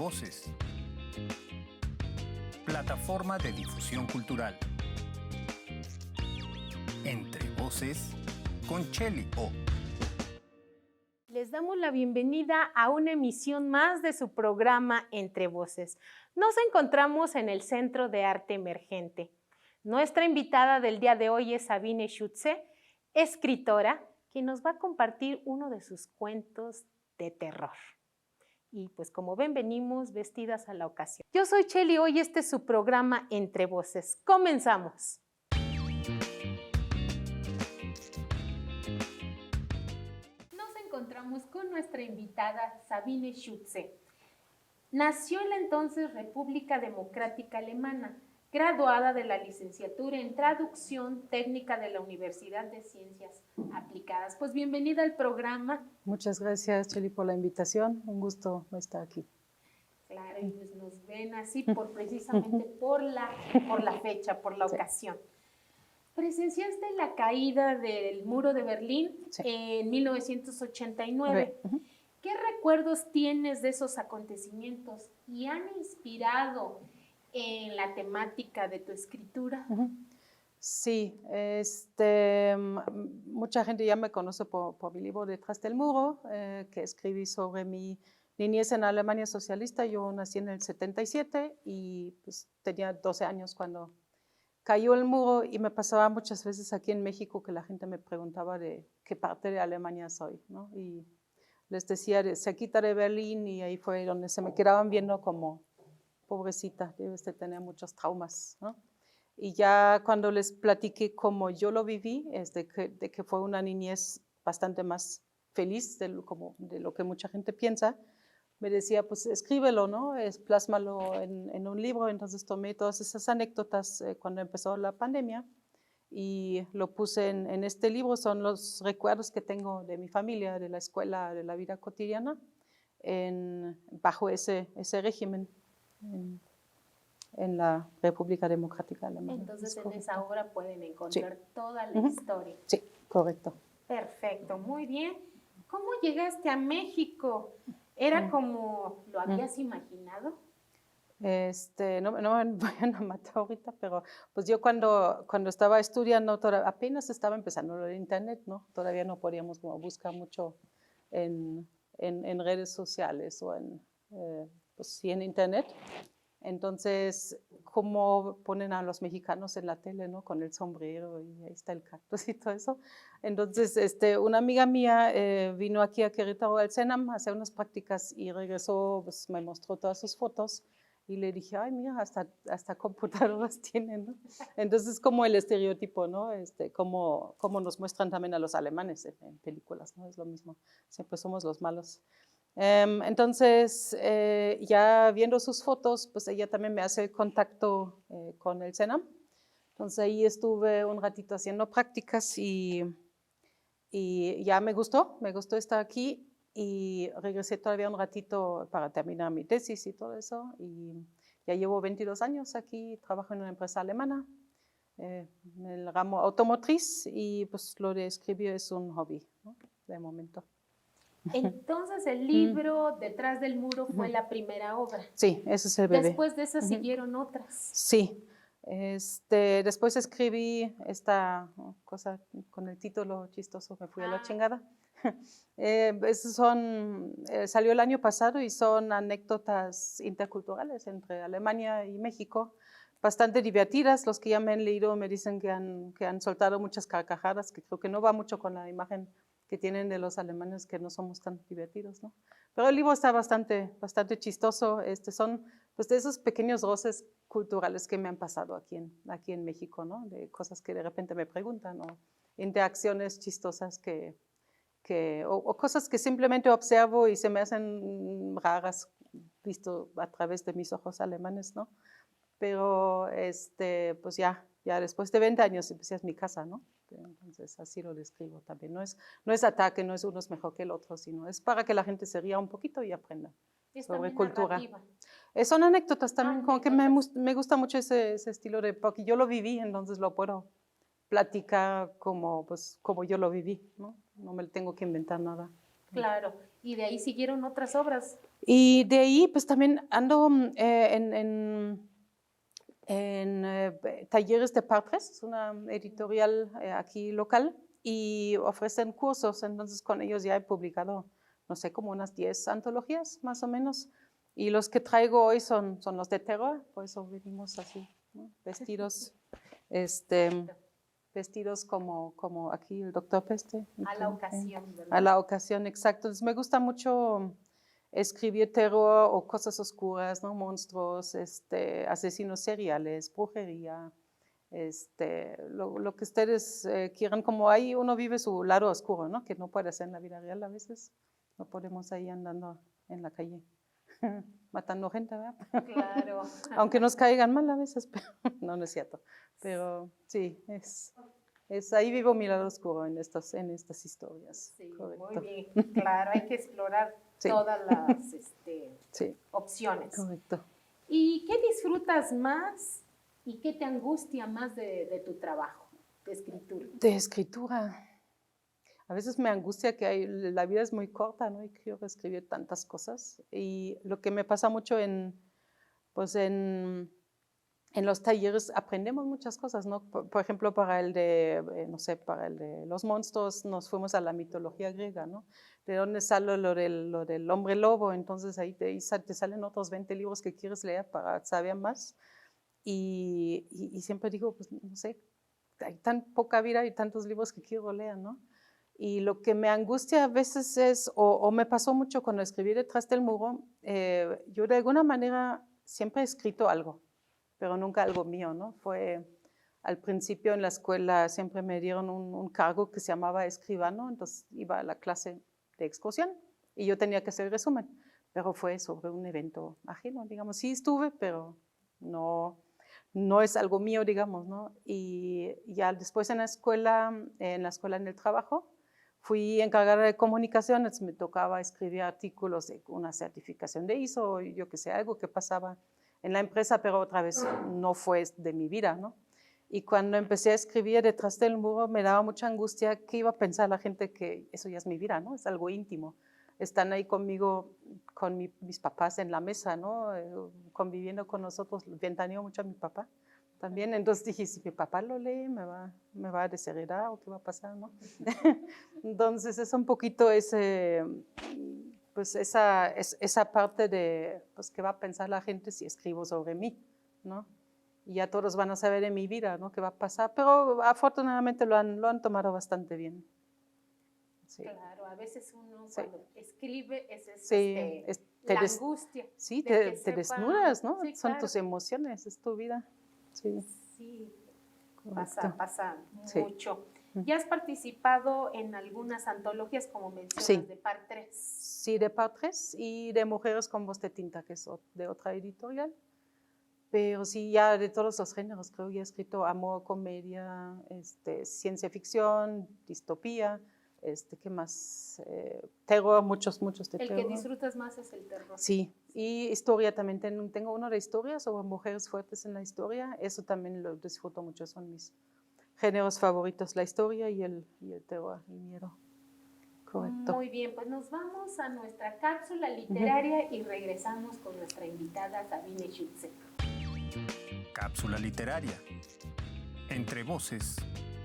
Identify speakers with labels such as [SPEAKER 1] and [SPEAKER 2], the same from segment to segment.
[SPEAKER 1] Voces, plataforma de difusión cultural. Entre Voces, con Cheli O.
[SPEAKER 2] Les damos la bienvenida a una emisión más de su programa Entre Voces. Nos encontramos en el Centro de Arte Emergente. Nuestra invitada del día de hoy es Sabine Schutze, escritora, quien nos va a compartir uno de sus cuentos de terror. Y pues como ven, venimos vestidas a la ocasión. Yo soy Cheli O y este es su programa Entre Voces. ¡Comenzamos! Nos encontramos con nuestra invitada Sabine Schutze. Nació en la entonces República Democrática Alemana, graduada de la licenciatura en Traducción Técnica de la Universidad de Ciencias Aplicadas. Pues bienvenida al programa.
[SPEAKER 3] Muchas gracias, Cheli, por la invitación. Un gusto estar aquí.
[SPEAKER 2] Claro, y pues nos ven así precisamente por la fecha, por la ocasión. Presenciaste la caída del muro de Berlín en 1989. ¿Qué recuerdos tienes de esos acontecimientos y han inspirado en la temática de tu escritura?
[SPEAKER 3] Sí, mucha gente ya me conoce por mi libro Detrás del muro, que escribí sobre mi niñez en Alemania socialista. Yo nací en el 77 y pues, tenía 12 años cuando cayó el muro, y me pasaba muchas veces aquí en México que la gente me preguntaba de qué parte de Alemania soy, ¿no? Y les decía de cerquita de Berlín, y ahí fue donde se me quedaban viendo como pobrecita, debes de tener muchos traumas, ¿no? Y ya cuando les platiqué cómo yo lo viví, de que fue una niñez bastante más feliz de lo que mucha gente piensa, me decía, pues escríbelo, ¿no? Plásmalo en un libro. Entonces tomé todas esas anécdotas cuando empezó la pandemia y lo puse en este libro. Son los recuerdos que tengo de mi familia, de la escuela, de la vida cotidiana, bajo ese régimen en la República Democrática Alemana.
[SPEAKER 2] Entonces en esa obra pueden encontrar toda la historia.
[SPEAKER 3] Sí, correcto.
[SPEAKER 2] Perfecto, muy bien. ¿Cómo llegaste a México? ¿Era como lo habías imaginado?
[SPEAKER 3] No me vayan a matar ahorita, pero pues yo cuando estaba estudiando, apenas estaba empezando el internet, ¿no? Todavía no podíamos buscar mucho en redes sociales o pues sí, en internet. Entonces, como ponen a los mexicanos en la tele, ¿no? Con el sombrero y ahí está el cactus y todo eso. Entonces, una amiga mía vino aquí a Querétaro al CENAM a hacer unas prácticas y regresó, pues me mostró todas sus fotos y le dije, ay, mira, hasta computadoras tienen, ¿no? Entonces, como el estereotipo, ¿no? Como nos muestran también a los alemanes en películas, ¿no? Es lo mismo, siempre somos los malos. Entonces, ya viendo sus fotos, pues ella también me hace contacto con el CENAM. Entonces ahí estuve un ratito haciendo prácticas y ya me gustó estar aquí, y regresé todavía un ratito para terminar mi tesis y todo eso, y ya llevo 22 años aquí, trabajo en una empresa alemana en el ramo automotriz, y pues lo de escribir es un hobby, ¿no? De momento.
[SPEAKER 2] Entonces el libro Detrás del muro fue la primera obra.
[SPEAKER 3] Sí, ese es el bebé.
[SPEAKER 2] Después de esa siguieron otras.
[SPEAKER 3] Sí, después escribí esta cosa con el título chistoso, me fui a la chingada. Salió el año pasado y son anécdotas interculturales entre Alemania y México, bastante divertidas. Los que ya me han leído me dicen que han soltado muchas carcajadas, que creo que no va mucho con la imagen que tienen de los alemanes, que no somos tan divertidos, ¿no? Pero el libro está bastante chistoso. Son pues de esos pequeños roces culturales que me han pasado aquí en México, ¿no? De cosas que de repente me preguntan, o interacciones chistosas o cosas que simplemente observo y se me hacen raras visto a través de mis ojos alemanes, ¿no? Pero pues ya después de 20 años empecé es mi casa, ¿no? Entonces así lo describo también. No es ataque, no es uno es mejor que el otro, sino es para que la gente se ría un poquito y aprenda sobre cultura. Narrativa. Son anécdotas también, como que me gusta mucho ese estilo porque yo lo viví, entonces lo puedo platicar como yo lo viví, ¿no? No me tengo que inventar nada.
[SPEAKER 2] Claro, y de ahí siguieron otras obras.
[SPEAKER 3] Y de ahí, pues también ando Talleres de Partres, es una editorial aquí local, y ofrecen cursos, entonces con ellos ya he publicado, no sé, como unas 10 antologías más o menos, y los que traigo hoy son los de terror, por eso venimos así, ¿no? Vestidos como aquí el Doctor Peste.
[SPEAKER 2] A la ocasión, ¿verdad?
[SPEAKER 3] A la ocasión, exacto. Entonces me gusta mucho escribir terror o cosas oscuras, ¿no? Monstruos, asesinos seriales, brujería, lo que ustedes quieran, como ahí uno vive su lado oscuro, ¿no? Que no puede ser en la vida real a veces. No podemos ahí andando en la calle matando gente, ¿verdad?
[SPEAKER 2] Claro.
[SPEAKER 3] Aunque nos caigan mal a veces, pero no es cierto. Pero sí, ahí vivo mi lado oscuro en estas historias.
[SPEAKER 2] Sí,
[SPEAKER 3] correcto.
[SPEAKER 2] Muy bien, claro, hay que explorar
[SPEAKER 3] Sí.
[SPEAKER 2] todas las
[SPEAKER 3] Sí,
[SPEAKER 2] opciones.
[SPEAKER 3] correcto.
[SPEAKER 2] ¿Y qué disfrutas más y qué te angustia más de tu trabajo de escritura?
[SPEAKER 3] De escritura. A veces me angustia que la vida es muy corta, ¿no? Y quiero escribir tantas cosas. Y lo que me pasa mucho en los talleres aprendemos muchas cosas, ¿no? Por ejemplo, para el de los monstruos nos fuimos a la mitología griega, ¿no? De dónde sale lo del hombre lobo, entonces ahí te salen otros 20 libros que quieres leer para saber más. Y siempre digo, pues no sé, hay tan poca vida y tantos libros que quiero leer, ¿no? Y lo que me angustia a veces es, o me pasó mucho cuando escribí Detrás del muro, yo de alguna manera siempre he escrito algo, pero nunca algo mío, ¿no? Fue al principio en la escuela, siempre me dieron un cargo que se llamaba escribano, entonces iba a la clase de excursión y yo tenía que hacer el resumen, pero fue sobre un evento ajeno, digamos. Sí estuve, pero no es algo mío, digamos, ¿no? Y ya después en la escuela en el trabajo, fui encargada de comunicaciones, me tocaba escribir artículos de una certificación de ISO, yo que sé, algo que pasaba en la empresa, pero otra vez no fue de mi vida, ¿no? Y cuando empecé a escribir Detrás del muro, me daba mucha angustia qué iba a pensar la gente que eso ya es mi vida, ¿no? Es algo íntimo. Están ahí conmigo, con mis papás en la mesa, ¿no? Conviviendo con nosotros, ventaneo mucho a mi papá también. Entonces dije, si mi papá lo lee, me va a desheredar o qué va a pasar, ¿no? Entonces es un poquito esa parte de, pues, qué va a pensar la gente si escribo sobre mí, ¿no? Y ya todos van a saber de mi vida, ¿no? Qué va a pasar, pero afortunadamente lo han tomado bastante bien. Sí.
[SPEAKER 2] Claro, a veces uno cuando escribe
[SPEAKER 3] la
[SPEAKER 2] angustia.
[SPEAKER 3] Sí, te desnudas, ¿no?
[SPEAKER 2] Sí,
[SPEAKER 3] son
[SPEAKER 2] claro.
[SPEAKER 3] tus emociones, es tu vida. Sí,
[SPEAKER 2] Sí,
[SPEAKER 3] correcto.
[SPEAKER 2] pasa
[SPEAKER 3] Sí.
[SPEAKER 2] mucho. ¿Ya has participado en algunas antologías, como mencionas,
[SPEAKER 3] Sí.
[SPEAKER 2] de Partres?
[SPEAKER 3] Sí, de Partres y de Mujeres con voz de tinta, que es de otra editorial. Pero sí, ya de todos los géneros, creo que he escrito amor, comedia, ciencia ficción, distopía, ¿qué más? Terror, muchos de terror.
[SPEAKER 2] El que disfrutas más es el terror.
[SPEAKER 3] Sí, y historia también. Tengo uno de historia sobre mujeres fuertes en la historia. Eso también lo disfruto mucho, son mis géneros favoritos, la historia y el terror, el miedo. Correcto.
[SPEAKER 2] Muy bien, pues nos vamos a nuestra cápsula literaria y regresamos con nuestra invitada Sabine Schutze.
[SPEAKER 1] Cápsula literaria. Entre voces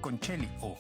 [SPEAKER 1] con Cheli O.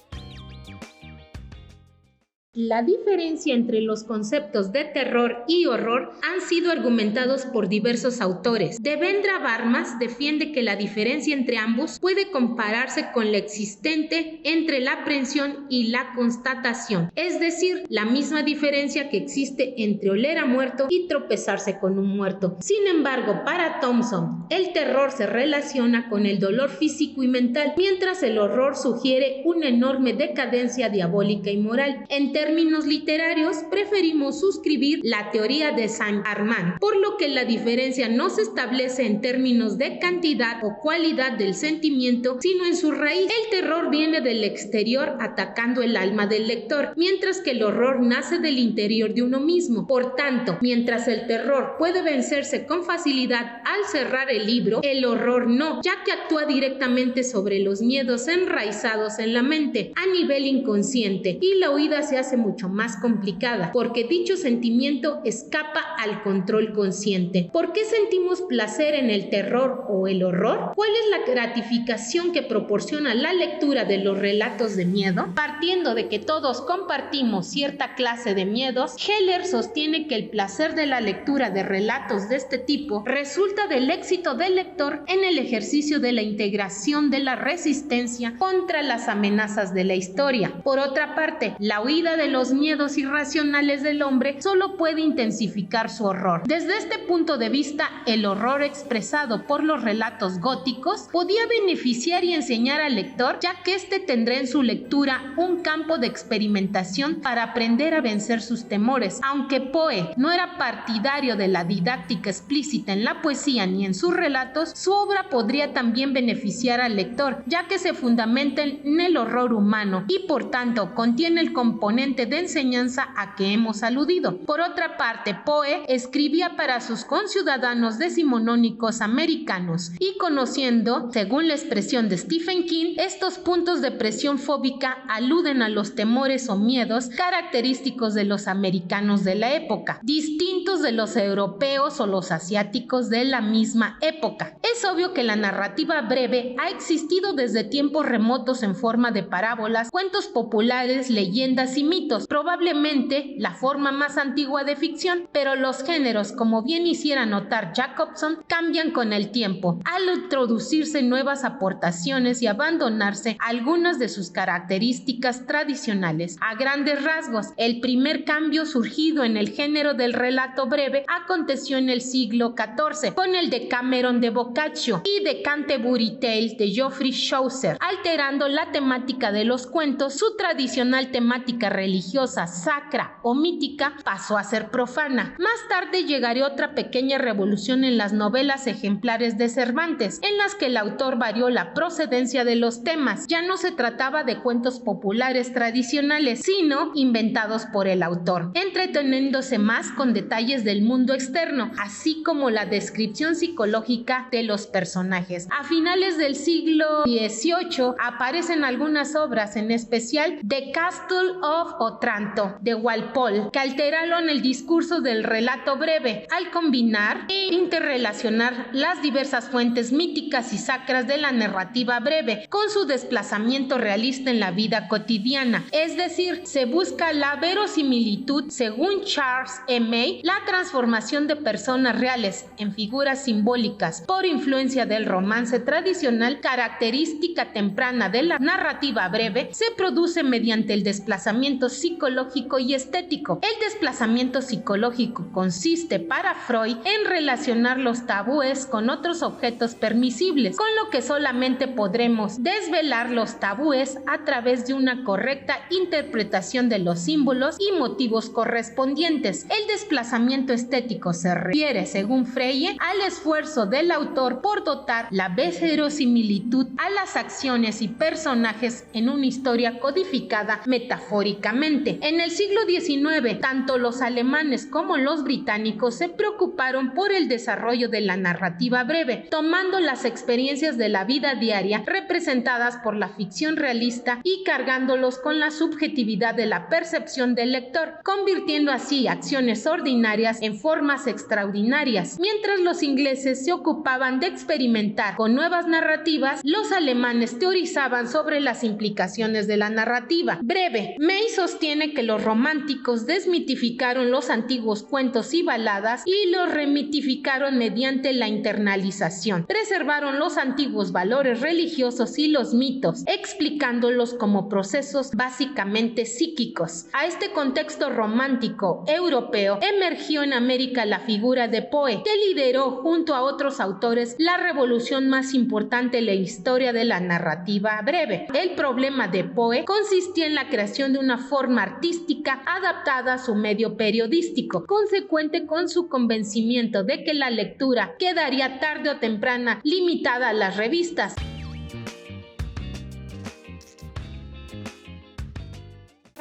[SPEAKER 2] La diferencia entre los conceptos de terror y horror han sido argumentados por diversos autores. Devendra Varmas defiende que la diferencia entre ambos puede compararse con la existente entre la aprehensión y la constatación, es decir, la misma diferencia que existe entre oler a muerto y tropezarse con un muerto. Sin embargo, para Thompson, el terror se relaciona con el dolor físico y mental, mientras el horror sugiere una enorme decadencia diabólica y moral. En términos literarios, preferimos suscribir la teoría de Saint-Armand, por lo que la diferencia no se establece en términos de cantidad o cualidad del sentimiento, sino en su raíz. El terror viene del exterior atacando el alma del lector, mientras que el horror nace del interior de uno mismo. Por tanto, mientras el terror puede vencerse con facilidad al cerrar el libro, el horror no, ya que actúa directamente sobre los miedos enraizados en la mente a nivel inconsciente, y la huida se hace mucho más complicada, porque dicho sentimiento escapa al control consciente. ¿Por qué sentimos placer en el terror o el horror? ¿Cuál es la gratificación que proporciona la lectura de los relatos de miedo? Partiendo de que todos compartimos cierta clase de miedos, Heller sostiene que el placer de la lectura de relatos de este tipo resulta del éxito del lector en el ejercicio de la integración de la resistencia contra las amenazas de la historia. Por otra parte, la huida de los miedos irracionales del hombre solo puede intensificar su horror. Desde este punto de vista, el horror expresado por los relatos góticos podía beneficiar y enseñar al lector, ya que éste tendrá en su lectura un campo de experimentación para aprender a vencer sus temores. Aunque Poe no era partidario de la didáctica explícita en la poesía ni en sus relatos, su obra podría también beneficiar al lector, ya que se fundamenta en el horror humano y por tanto contiene el componente de enseñanza a que hemos aludido. Por otra parte, Poe escribía para sus conciudadanos decimonónicos americanos y conociendo, según la expresión de Stephen King, estos puntos de presión fóbica aluden a los temores o miedos característicos de los americanos de la época, distintos de los europeos o los asiáticos de la misma época. Es obvio que la narrativa breve ha existido desde tiempos remotos en forma de parábolas, cuentos populares, leyendas y mitos, probablemente la forma más antigua de ficción, pero los géneros, como bien hiciera notar Jacobson, cambian con el tiempo, al introducirse nuevas aportaciones y abandonarse algunas de sus características tradicionales. A grandes rasgos, el primer cambio surgido en el género del relato breve aconteció en el siglo XIV, con el Decameron de Boccaccio y The Canterbury Tales de Geoffrey Chaucer, alterando la temática de los cuentos. Su tradicional temática religiosa, sacra o mítica pasó a ser profana. Más tarde llegaría otra pequeña revolución en las novelas ejemplares de Cervantes, en las que el autor varió la procedencia de los temas. Ya no se trataba de cuentos populares tradicionales, sino inventados por el autor, entreteniéndose más con detalles del mundo externo, así como la descripción psicológica de los personajes. A finales del siglo XVIII aparecen algunas obras, en especial The Castle of Otranto de Walpole, que alteraron el discurso del relato breve al combinar e interrelacionar las diversas fuentes míticas y sacras de la narrativa breve con su desplazamiento realista en la vida cotidiana. Es decir, se busca la verosimilitud, según Charles E. May, la transformación de personas reales en figuras simbólicas por influencia del romance tradicional, característica temprana de la narrativa breve, se produce mediante el desplazamiento psicológico y estético. El desplazamiento psicológico consiste para Freud en relacionar los tabúes con otros objetos permisibles, con lo que solamente podremos desvelar los tabúes a través de una correcta interpretación de los símbolos y motivos correspondientes. El desplazamiento estético se refiere, según Freire, al esfuerzo del autor por dotar la verosimilitud a las acciones y personajes en una historia codificada metafóricamente. En el siglo XIX, tanto los alemanes como los británicos se preocuparon por el desarrollo de la narrativa breve, tomando las experiencias de la vida diaria representadas por la ficción realista y cargándolos con la subjetividad de la percepción del lector, convirtiendo así acciones ordinarias en formas extraordinarias. Mientras los ingleses se ocupaban de experimentar con nuevas narrativas, los alemanes teorizaban sobre las implicaciones de la narrativa breve. May sostiene que los románticos desmitificaron los antiguos cuentos y baladas y los remitificaron mediante la internalización. Preservaron los antiguos valores religiosos y los mitos, explicándolos como procesos básicamente psíquicos. A este contexto romántico europeo emergió en América la figura de Poe, que lideró junto a otros autores la revolución más importante en la historia de la narrativa breve. El problema de Poe consistía en la creación de una forma artística adaptada a su medio periodístico, consecuente con su convencimiento de que la lectura quedaría tarde o temprana limitada a las revistas.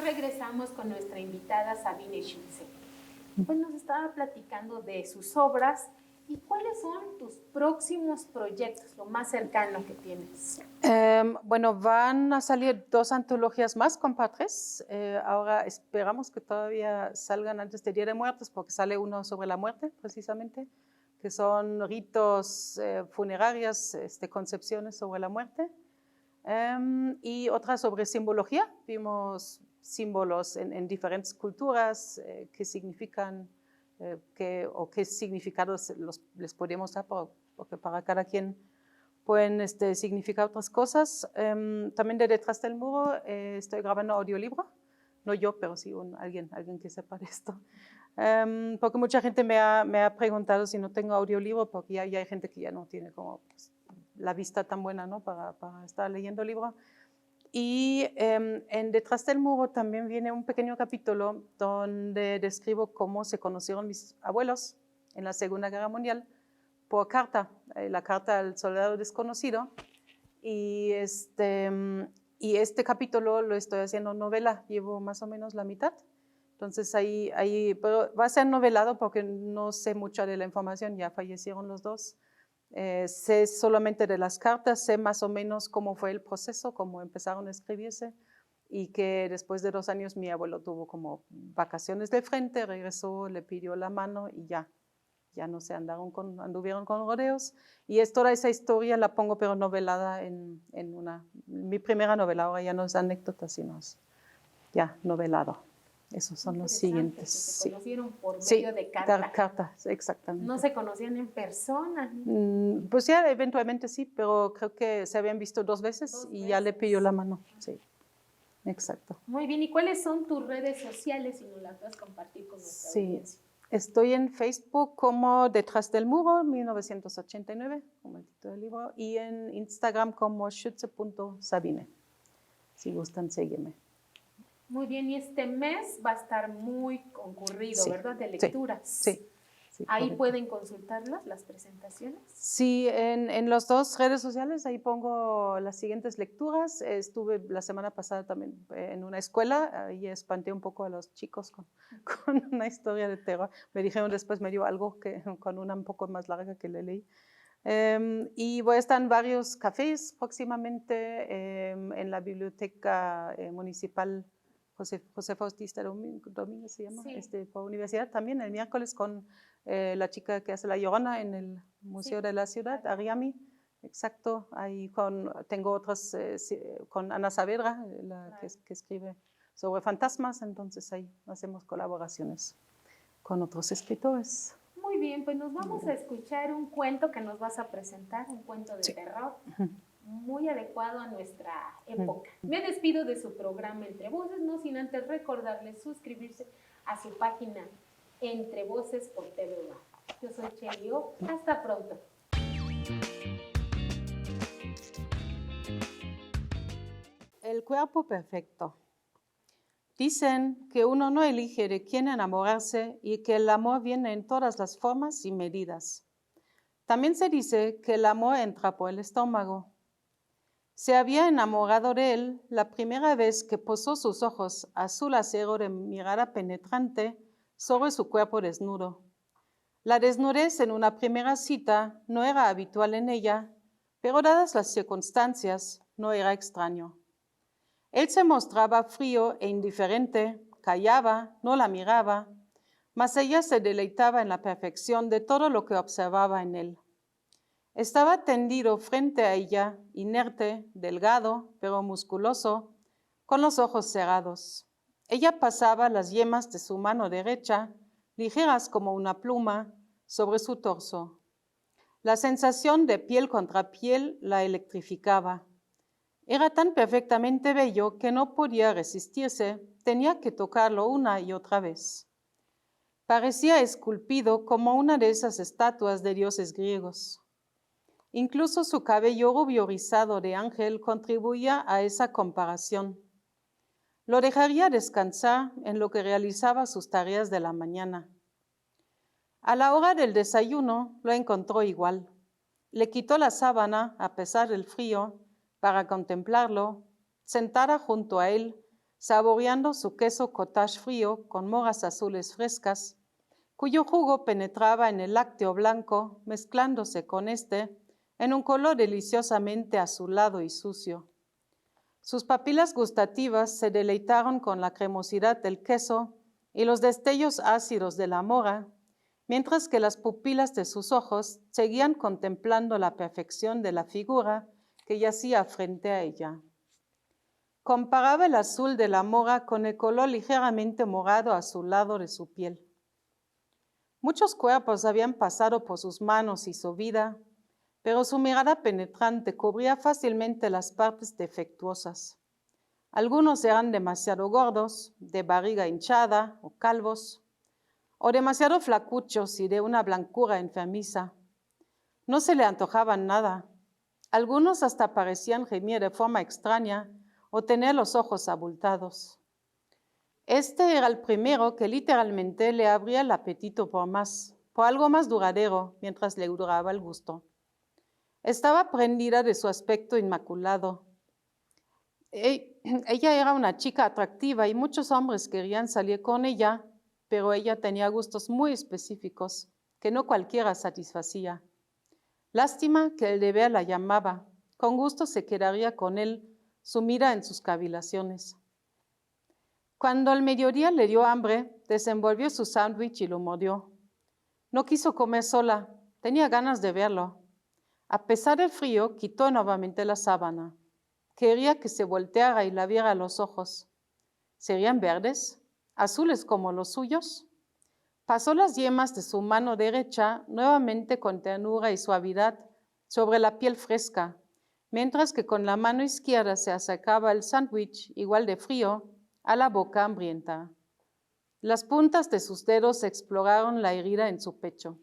[SPEAKER 2] Regresamos con nuestra invitada Sabine Schulze. Pues nos estaba platicando de sus obras ¿Y cuáles son tus próximos proyectos, lo más cercano que tienes?
[SPEAKER 3] Bueno, van a salir 2 antologías más con Patres. Ahora esperamos que todavía salgan antes del Día de Muertos, porque sale uno sobre la muerte, precisamente, que son ritos funerarios, concepciones sobre la muerte. Y otra sobre simbología. Vimos símbolos en diferentes culturas que significan o qué significados les podemos dar, porque para cada quien pueden significar otras cosas. También de Detrás del Muro estoy grabando audiolibro, no yo, pero sí alguien que sepa de esto. Porque mucha gente me ha preguntado si no tengo audiolibro, porque ya hay gente que ya no tiene como pues, la vista tan buena, ¿no? para estar leyendo el libro. Y en Detrás del Muro también viene un pequeño capítulo donde describo cómo se conocieron mis abuelos en la Segunda Guerra Mundial por carta, la carta al soldado desconocido. Y este capítulo lo estoy haciendo novela, llevo más o menos la mitad. Entonces pero va a ser novelado porque no sé mucho de la información, ya fallecieron los dos. Sé solamente de las cartas, sé más o menos cómo fue el proceso, cómo empezaron a escribirse y que después de 2 años mi abuelo tuvo como vacaciones de frente, regresó, le pidió la mano y ya no se anduvieron con rodeos. Y toda esa historia la pongo pero novelada en mi primera novela, ahora ya no es anécdota, sino es ya novelado. Esos son los siguientes.
[SPEAKER 2] Se conocieron por medio de carta.
[SPEAKER 3] Cartas, exactamente.
[SPEAKER 2] No se conocían en persona.
[SPEAKER 3] Pues ya eventualmente sí, pero creo que se habían visto 2 veces y ya le pidió la mano. Sí, exacto.
[SPEAKER 2] Muy bien, ¿y cuáles son tus redes sociales si nos las vas a compartir con nuestra audiencia?
[SPEAKER 3] Estoy en Facebook como Detrás del Muro, 1989, como el título del libro, y en Instagram como schütze.sabine, si gustan seguirme.
[SPEAKER 2] Muy bien, y este mes va a estar muy concurrido, sí, ¿verdad? De lecturas.
[SPEAKER 3] Sí.
[SPEAKER 2] ¿Ahí
[SPEAKER 3] correcto.
[SPEAKER 2] pueden consultarlas, las presentaciones?
[SPEAKER 3] Sí, en las 2 redes sociales, ahí pongo las siguientes lecturas. Estuve la semana pasada también en una escuela y espanté un poco a los chicos con una historia de terror. Me dijeron después, me dio algo con una un poco más larga que le leí. Y voy a estar en varios cafés próximamente, en la biblioteca municipal José Faustista Domínguez se llama, sí. Por universidad también, el miércoles con la chica que hace La Llorona en el Museo de la Ciudad, Ariami, exacto. Ahí tengo otras con Ana Saavedra, que escribe sobre fantasmas, entonces ahí hacemos colaboraciones con otros escritores.
[SPEAKER 2] Muy bien, pues nos vamos a escuchar un cuento que nos vas a presentar, un cuento de terror. Muy adecuado a nuestra época. Me despido de su programa Entre Voces, no sin antes recordarles suscribirse a su página Entre Voces por TV UNAM. Yo soy Cheli O. Hasta pronto.
[SPEAKER 3] El cuerpo perfecto. Dicen que uno no elige de quién enamorarse y que el amor viene en todas las formas y medidas. También se dice que el amor entra por el estómago. Se había enamorado de él la primera vez que posó sus ojos azul acero de mirada penetrante sobre su cuerpo desnudo. La desnudez en una primera cita no era habitual en ella, pero dadas las circunstancias, no era extraño. Él se mostraba frío e indiferente, callaba, no la miraba, mas ella se deleitaba en la perfección de todo lo que observaba en él. Estaba tendido frente a ella, inerte, delgado, pero musculoso, con los ojos cerrados. Ella pasaba las yemas de su mano derecha, ligeras como una pluma, sobre su torso. La sensación de piel contra piel la electrificaba. Era tan perfectamente bello que no podía resistirse, tenía que tocarlo una y otra vez. Parecía esculpido como una de esas estatuas de dioses griegos. Incluso su cabello rubio rizado de ángel contribuía a esa comparación. Lo dejaría descansar en lo que realizaba sus tareas de la mañana. A la hora del desayuno lo encontró igual. Le quitó la sábana, a pesar del frío, para contemplarlo, sentada junto a él, saboreando su queso cottage frío con moras azules frescas, cuyo jugo penetraba en el lácteo blanco, mezclándose con este en un color deliciosamente azulado y sucio. Sus papilas gustativas se deleitaron con la cremosidad del queso y los destellos ácidos de la mora, mientras que las pupilas de sus ojos seguían contemplando la perfección de la figura que yacía frente a ella. Comparaba el azul de la mora con el color ligeramente morado azulado de su piel. Muchos cuerpos habían pasado por sus manos y su vida, pero su mirada penetrante cubría fácilmente las partes defectuosas. Algunos eran demasiado gordos, de barriga hinchada o calvos, o demasiado flacuchos y de una blancura enfermiza. No se le antojaban nada. Algunos hasta parecían gemir de forma extraña o tener los ojos abultados. Este era el primero que literalmente le abría el apetito por algo más duradero, mientras le duraba el gusto. Estaba prendida de su aspecto inmaculado. Ella era una chica atractiva y muchos hombres querían salir con ella, pero ella tenía gustos muy específicos que no cualquiera satisfacía. Lástima que el deber la llamaba. Con gusto se quedaría con él, sumida en sus cavilaciones. Cuando al mediodía le dio hambre, desenvolvió su sándwich y lo mordió. No quiso comer sola, tenía ganas de verlo. A pesar del frío, quitó nuevamente la sábana. Quería que se volteara y la viera a los ojos. ¿Serían verdes? ¿Azules como los suyos? Pasó las yemas de su mano derecha nuevamente con ternura y suavidad sobre la piel fresca, mientras que con la mano izquierda se acercaba el sándwich, igual de frío, a la boca hambrienta. Las puntas de sus dedos exploraron la herida en su pecho.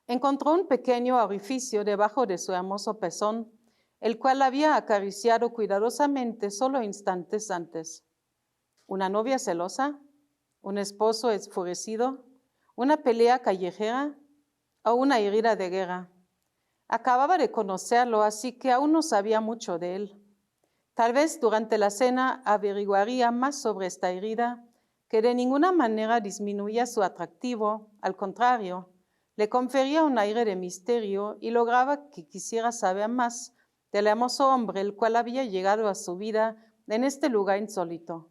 [SPEAKER 3] Encontró un pequeño orificio debajo de su hermoso pezón, el cual había acariciado cuidadosamente solo instantes antes. ¿Una novia celosa? ¿Un esposo enfurecido? ¿Una pelea callejera? ¿O una herida de guerra? Acababa de conocerlo, así que aún no sabía mucho de él. Tal vez durante la cena averiguaría más sobre esta herida, que de ninguna manera disminuía su atractivo, al contrario, le confería un aire de misterio y lograba que quisiera saber más del hermoso hombre el cual había llegado a su vida en este lugar insólito.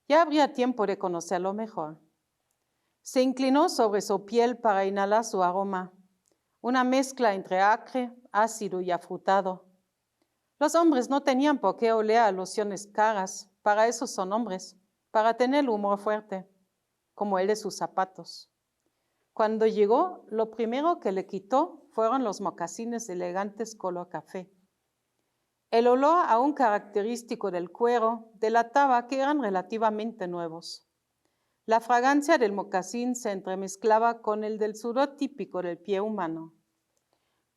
[SPEAKER 3] Ya habría tiempo de conocerlo mejor. Se inclinó sobre su piel para inhalar su aroma, una mezcla entre acre, ácido y afrutado. Los hombres no tenían por qué oler a lociones caras, para eso son hombres, para tener el humor fuerte, como el de sus zapatos. Cuando llegó, lo primero que le quitó fueron los mocasines elegantes color café. El olor aún característico del cuero delataba que eran relativamente nuevos. La fragancia del mocasín se entremezclaba con el del sudor típico del pie humano.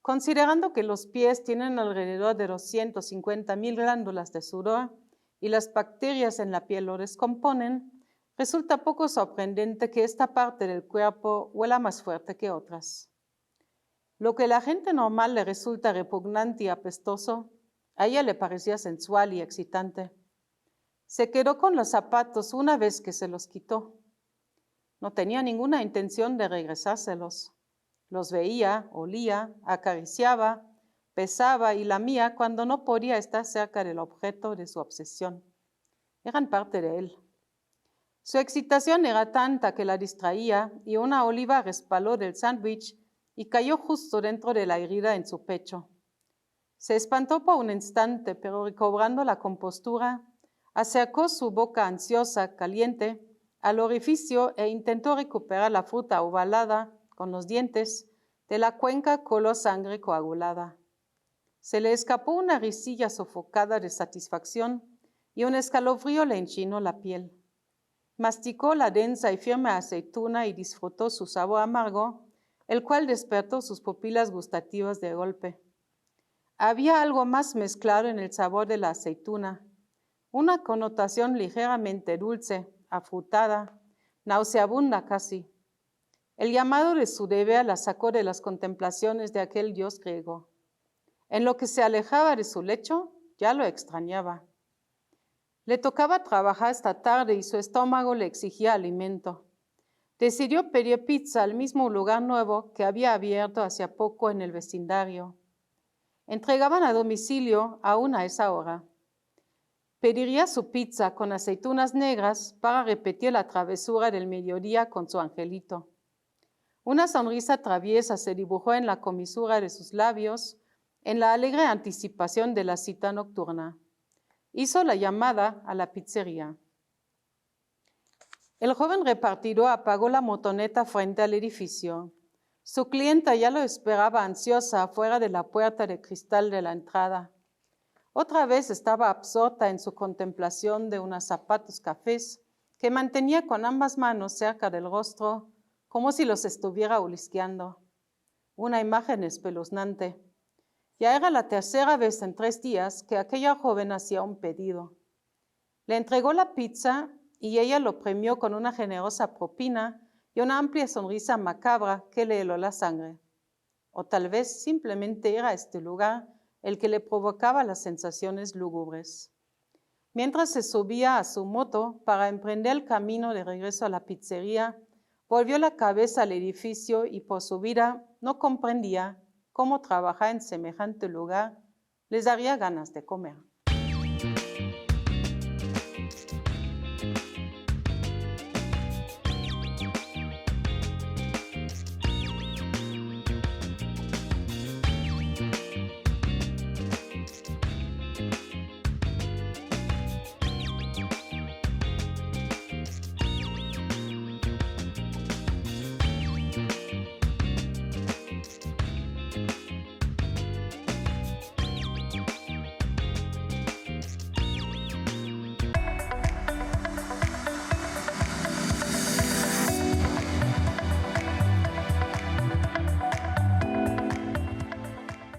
[SPEAKER 3] Considerando que los pies tienen alrededor de 250,000 glándulas de sudor y las bacterias en la piel lo descomponen, resulta poco sorprendente que esta parte del cuerpo huela más fuerte que otras. Lo que a la gente normal le resulta repugnante y apestoso, a ella le parecía sensual y excitante. Se quedó con los zapatos una vez que se los quitó. No tenía ninguna intención de regresárselos. Los veía, olía, acariciaba, besaba y lamía cuando no podía estar cerca del objeto de su obsesión. Eran parte de él. Su excitación era tanta que la distraía y una oliva resbaló del sándwich y cayó justo dentro de la herida en su pecho. Se espantó por un instante, pero recobrando la compostura, acercó su boca ansiosa, caliente, al orificio e intentó recuperar la fruta ovalada con los dientes de la cuenca color sangre coagulada. Se le escapó una risilla sofocada de satisfacción y un escalofrío le enchinó la piel. Masticó la densa y firme aceituna y disfrutó su sabor amargo, el cual despertó sus pupilas gustativas de golpe. Había algo más mezclado en el sabor de la aceituna, una connotación ligeramente dulce, afrutada, nauseabunda casi. El llamado de su deber la sacó de las contemplaciones de aquel dios griego. En lo que se alejaba de su lecho, ya lo extrañaba. Le tocaba trabajar esta tarde y su estómago le exigía alimento. Decidió pedir pizza al mismo lugar nuevo que había abierto hacía poco en el vecindario. Entregaban a domicilio aún a esa hora. Pediría su pizza con aceitunas negras para repetir la travesura del mediodía con su angelito. Una sonrisa traviesa se dibujó en la comisura de sus labios, en la alegre anticipación de la cita nocturna. Hizo la llamada a la pizzería. El joven repartidor apagó la motoneta frente al edificio. Su clienta ya lo esperaba ansiosa afuera de la puerta de cristal de la entrada. Otra vez estaba absorta en su contemplación de unos zapatos cafés que mantenía con ambas manos cerca del rostro, como si los estuviera olisqueando. Una imagen espeluznante. Ya era la tercera vez en 3 días que aquella joven hacía un pedido. Le entregó la pizza y ella lo premió con una generosa propina y una amplia sonrisa macabra que le heló la sangre. O tal vez simplemente era este lugar el que le provocaba las sensaciones lúgubres. Mientras se subía a su moto para emprender el camino de regreso a la pizzería, volvió la cabeza al edificio y por su vida no comprendía cómo trabajar en semejante lugar les daría ganas de comer.